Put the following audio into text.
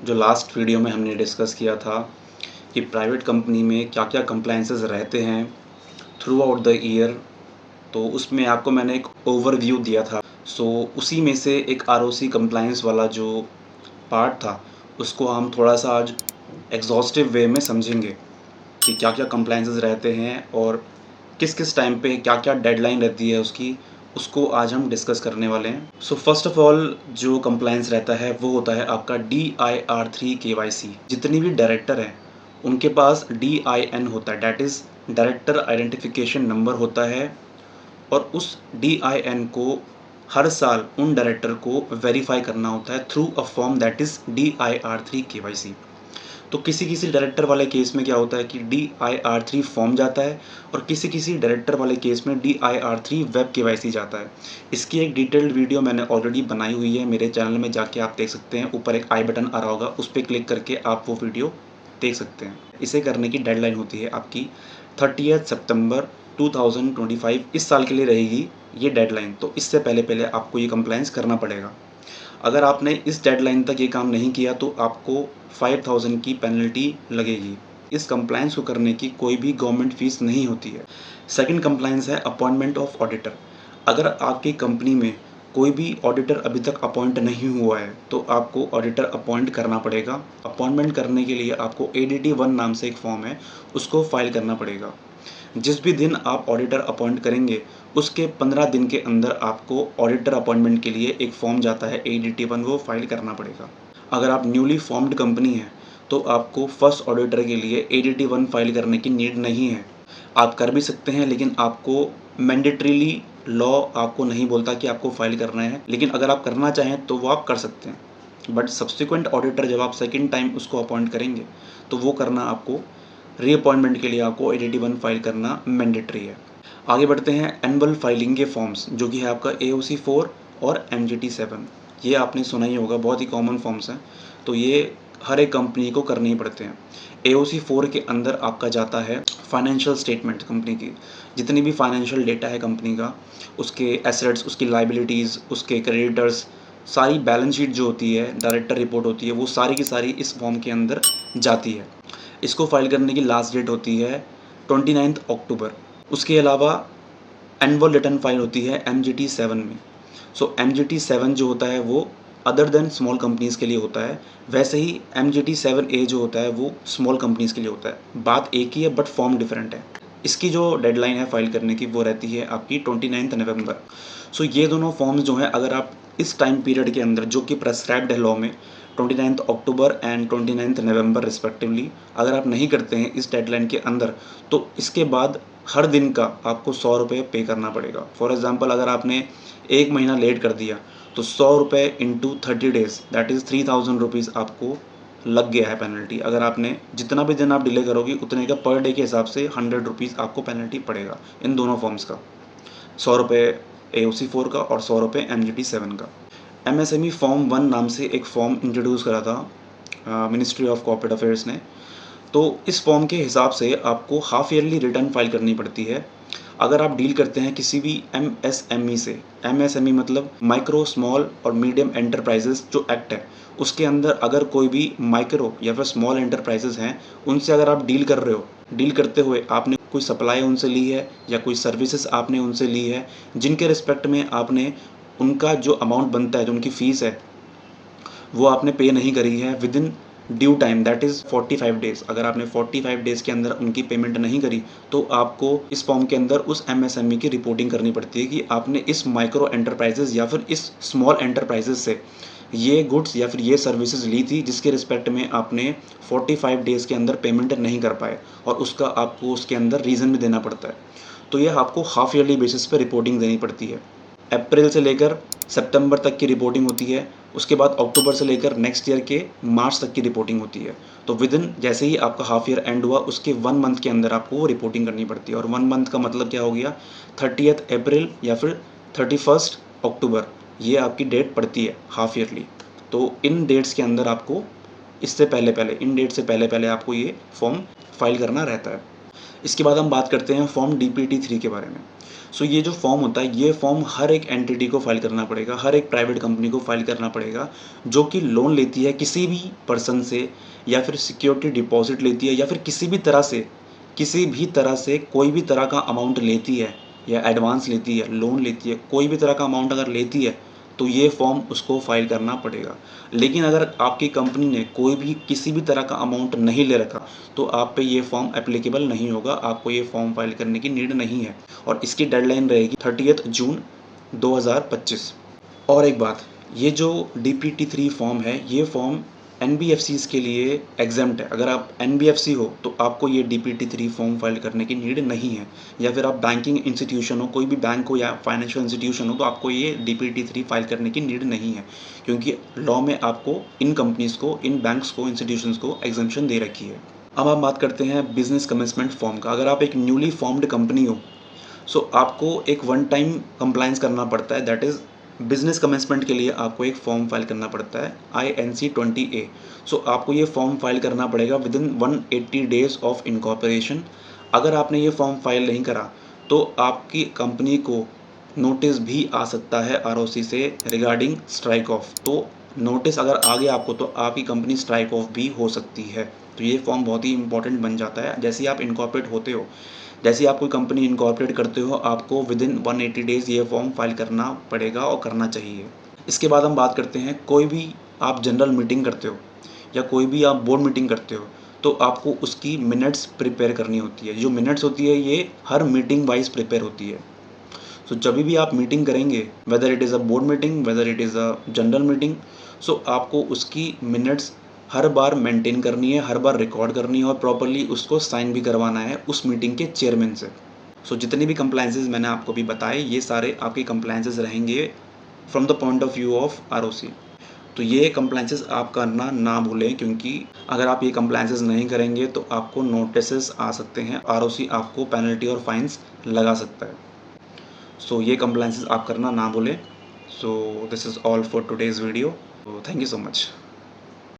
जो last video में हमने डिस्कस किया था कि प्राइवेट कंपनी में क्या क्या कंप्लाइंसेस रहते हैं थ्रू आउट द ईयर, तो उसमें आपको मैंने एक ओवरव्यू दिया था। उसी में से एक आरओसी कंप्लाइंस वाला जो पार्ट था उसको हम थोड़ा सा आज एग्जॉस्टिव वे में समझेंगे कि क्या क्या कंप्लाइंसेस रहते हैं और किस किस टाइम पे क्या क्या डेडलाइन रहती है उसकी, उसको आज हम डिस्कस करने वाले हैं। फर्स्ट ऑफ ऑल जो कंप्लायंस रहता है वो होता है आपका DIR3 KYC। जितनी भी डायरेक्टर हैं उनके पास DIN होता है, that is director identification number होता है, और उस DIN को हर साल उन डायरेक्टर को वेरीफाई करना होता है through a form that is DIR3 KYC। तो किसी किसी डायरेक्टर वाले केस में क्या होता है कि DIR3 फॉर्म जाता है और किसी किसी डायरेक्टर वाले केस में DIR3 वेब KYC जाता है। इसकी एक डिटेल्ड वीडियो मैंने ऑलरेडी बनाई हुई है, मेरे चैनल में जाके आप देख सकते हैं। ऊपर एक आई बटन आ रहा होगा, उस पर क्लिक करके आप वो वीडियो देख सकते हैं। इसे करने की डेडलाइन होती है आपकी 30 सितंबर 2025। इस साल के लिए रहेगी ये डेडलाइन, तो इससे पहले पहले आपको ये कंप्लायंस करना पड़ेगा। अगर आपने इस डेडलाइन तक ये काम नहीं किया तो आपको 5000 की पेनल्टी लगेगी। इस कंप्लायंस को करने की कोई भी गवर्नमेंट फीस नहीं होती है। सेकंड कंप्लायंस है अपॉइंटमेंट ऑफ ऑडिटर। अगर आपकी कंपनी में कोई भी ऑडिटर अभी तक अपॉइंट नहीं हुआ है तो आपको ऑडिटर अपॉइंट करना पड़ेगा। अपॉइंटमेंट करने के लिए आपको ADT1 नाम से एक फॉर्म है, उसको फाइल करना पड़ेगा। जिस भी दिन आप ऑडिटर अपॉइंट करेंगे उसके 15 दिन के अंदर आपको ऑडिटर अपॉइंटमेंट के लिए एक फॉर्म जाता है ADT1, वो फाइल करना पड़ेगा। अगर आप न्यूली फॉर्म्ड कंपनी है तो आपको फर्स्ट ऑडिटर के लिए ADT1 फाइल करने की नीड नहीं है। आप कर भी सकते हैं, लेकिन आपको मैंडेटरीली लॉ आपको नहीं बोलता कि आपको फाइल करना है, लेकिन अगर आप करना चाहें तो वो आप कर सकते हैं। बट सब्सिक्वेंट ऑडिटर जब आप सेकेंड टाइम उसको अपॉइंट करेंगे तो वो करना आपको, रीअपॉइंटमेंट के लिए आपको ADT1 फाइल करना मैंडेटरी है। आगे बढ़ते हैं एनुअल फाइलिंग के फॉर्म्स, जो कि है आपका AOC4 और MGT7। ये आपने सुना ही होगा, बहुत ही कॉमन फॉर्म्स हैं, तो ये हर एक कंपनी को करने ही पड़ते हैं। AOC4 के अंदर आपका जाता है फाइनेंशियल स्टेटमेंट, कंपनी की जितनी भी फाइनेंशियल डेटा है कंपनी का, उसके एसेट्स, उसकी लाइबिलिटीज़, उसके क्रेडिटर्स, सारी बैलेंस शीट जो होती है, डायरेक्टर रिपोर्ट होती है, वो सारी की सारी इस फॉर्म के अंदर जाती है। इसको फाइल करने की लास्ट डेट होती है 29 अक्टूबर। उसके अलावा एनुअल रिटर्न फाइल होती है MGT7 में। MGT7 जो होता है वो अदर देन स्मॉल कंपनीज़ के लिए होता है, वैसे ही MGT7A जो होता है वो स्मॉल कंपनीज़ के लिए होता है। बात एक ही है बट फॉर्म डिफरेंट है। इसकी जो डेडलाइन है फाइल करने की वो रहती है आपकी 29 नवंबर। ये दोनों फॉर्म्स जो हैं, अगर आप इस टाइम पीरियड के अंदर, जो कि प्रेस्क्राइब्ड है लॉ में, 29 अक्टूबर एंड 29 नवंबर रिस्पेक्टिवली, अगर आप नहीं करते हैं इस डेडलाइन के अंदर, तो इसके बाद हर दिन का आपको 100 रुपये पे करना पड़ेगा। फॉर एग्जांपल अगर आपने 1 महीना लेट कर दिया तो 100 रुपये into 30 days that is 3000 rupees आपको लग गया है पेनल्टी। अगर आपने जितना भी दिन आप डिले करोगे उतने का पर डे के हिसाब से 100 रुपीज़ आपको पेनल्टी पड़ेगा इन दोनों फॉर्म्स का, 100 रुपये AOC4 का और 100 रुपये MGT7 का। MSME फॉर्म 1 नाम से एक फॉर्म इंट्रोड्यूस करा था मिनिस्ट्री ऑफ कॉर्पोरेट अफेयर्स ने। तो इस फॉर्म के हिसाब से आपको हाफ ईयरली रिटर्न फाइल करनी पड़ती है अगर आप डील करते हैं किसी भी MSME से। MSME मतलब माइक्रो स्मॉल और मीडियम एंटरप्राइजेस जो एक्ट है, उसके अंदर अगर कोई भी माइक्रो या फिर स्मॉल एंटरप्राइजेस हैं, उनसे अगर आप डील कर रहे हो, डील करते हुए आपने कोई सप्लाई उनसे ली है या कोई सर्विसेज आपने उनसे ली है, जिनके रिस्पेक्ट में आपने उनका जो अमाउंट बनता है, जो उनकी फ़ीस है, वो आपने पे नहीं करी है with in due time that is 45 days. अगर आपने 45 डेज़ के अंदर उनकी पेमेंट नहीं करी तो आपको इस फॉर्म के अंदर उस MSME की रिपोर्टिंग करनी पड़ती है कि आपने इस माइक्रो एंटरप्राइजेज़ या फिर इस स्मॉल एंटरप्राइजेज़ से ये गुड्स या फिर ये सर्विसेज ली थी जिसके रिस्पेक्ट में आपने 45 डेज़ के अंदर पेमेंट नहीं कर पाए, और उसका आपको उसके अंदर रीज़न भी देना पड़ता है। तो ये आपको हाफ ईयरली बेसिस पे रिपोर्टिंग देनी पड़ती है। अप्रैल से लेकर सितंबर तक की रिपोर्टिंग होती है, उसके बाद अक्टूबर से लेकर नेक्स्ट ईयर के मार्च तक की रिपोर्टिंग होती है। तो विद इन जैसे ही आपका हाफ ईयर एंड हुआ उसके 1 मंथ के अंदर आपको वो रिपोर्टिंग करनी पड़ती है। और 1 मंथ का मतलब क्या हो गया, 30 अप्रैल या फिर 31 अक्टूबर, ये आपकी डेट पड़ती है हाफ ईयरली। तो इन डेट्स के अंदर आपको, इससे पहले पहले, इन डेट से पहले पहले आपको ये फॉर्म फाइल करना रहता है। इसके बाद हम बात करते हैं फॉर्म DPT-3 के बारे में। सो ये जो फॉर्म होता है, ये फॉर्म हर एक एंटिटी को फाइल करना पड़ेगा, हर एक प्राइवेट कंपनी को फाइल करना पड़ेगा, जो कि लोन लेती है किसी भी पर्सन से, या फिर सिक्योरिटी डिपॉजिट लेती है, या फिर किसी भी तरह से कोई भी तरह का अमाउंट लेती है, या एडवांस लेती है, लोन लेती है, कोई भी तरह का अमाउंट अगर लेती है, तो ये फॉर्म उसको फाइल करना पड़ेगा। लेकिन अगर आपकी कंपनी ने कोई भी किसी भी तरह का अमाउंट नहीं ले रखा, तो आप पे ये फॉर्म एप्लीकेबल नहीं होगा, आपको ये फॉर्म फाइल करने की नीड नहीं है, और इसकी डेडलाइन रहेगी 30 जून 2025। और एक बात, ये जो DPT-3 फॉर्म है, ये फॉर्म NBFCs के लिए एग्जेम्प्ट है। अगर आप NBFC हो तो आपको ये DPT-3 फॉर्म फाइल करने की नीड नहीं है, या फिर आप बैंकिंग इंस्टीट्यूशन हो, कोई भी बैंक हो या फाइनेंशियल इंस्टीट्यूशन हो, तो आपको ये DPT-3 फाइल करने की नीड नहीं है, क्योंकि लॉ में आपको इन कंपनीज़ को, इन बैंक्स को, इंस्टीट्यूशंस को एग्जेम्पशन दे रखी है। अब हम बात करते हैं बिजनेस कमेंसमेंट फॉर्म का। अगर आप एक न्यूली फॉर्म्ड कंपनी हो, सो आपको एक वन टाइम कंप्लायंस करना पड़ता है, दैट इज़ बिजनेस कमेंसमेंट के लिए आपको एक फॉर्म फाइल करना पड़ता है, INC-20A। सो आपको ये फॉर्म फाइल करना पड़ेगा with in 180 days of incorporation. अगर आपने ये फॉर्म फाइल नहीं करा, तो आपकी कंपनी को नोटिस भी आ सकता है ROC से रिगार्डिंग स्ट्राइक ऑफ। तो नोटिस अगर आ गया आपको, तो आपकी कंपनी स्ट्राइक ऑफ भी हो सकती है। तो ये फॉर्म बहुत ही इंपॉर्टेंट बन जाता है जैसे ही आप इनकॉर्पोरेट होते हो। जैसे ही आप कोई कंपनी इनकॉर्पोरेट करते हो, आपको विद इन 180 डेज़ ये फॉर्म फाइल करना पड़ेगा और करना चाहिए। इसके बाद हम बात करते हैं, कोई भी आप जनरल मीटिंग करते हो, या कोई भी आप बोर्ड मीटिंग करते हो, तो आपको उसकी मिनट्स प्रिपेयर करनी होती है। जो मिनट्स होती है, ये हर मीटिंग वाइज प्रिपेयर होती है। सो जब भी आप मीटिंग करेंगे, whether it is a board meeting, whether it is a general meeting, so आपको उसकी मिनट्स हर बार मेंटेन करनी है, हर बार रिकॉर्ड करनी है, और प्रॉपर्ली उसको साइन भी करवाना है उस मीटिंग के चेयरमैन से। सो जितने भी कंप्लायंसेस मैंने आपको भी बताए, ये सारे आपके कंप्लायंसेस रहेंगे from the point of view of ROC। तो ये कंप्लायंसेस आप करना ना भूलें, क्योंकि अगर आप ये कंप्लायंसेस नहीं करेंगे, तो आपको नोटिसेस आ सकते हैं, ROC आपको पेनल्टी और फाइन्स लगा सकता है। सो ये कंप्लायंसेस आप करना ना भूलें। So this is all for today's video. Thank you so much.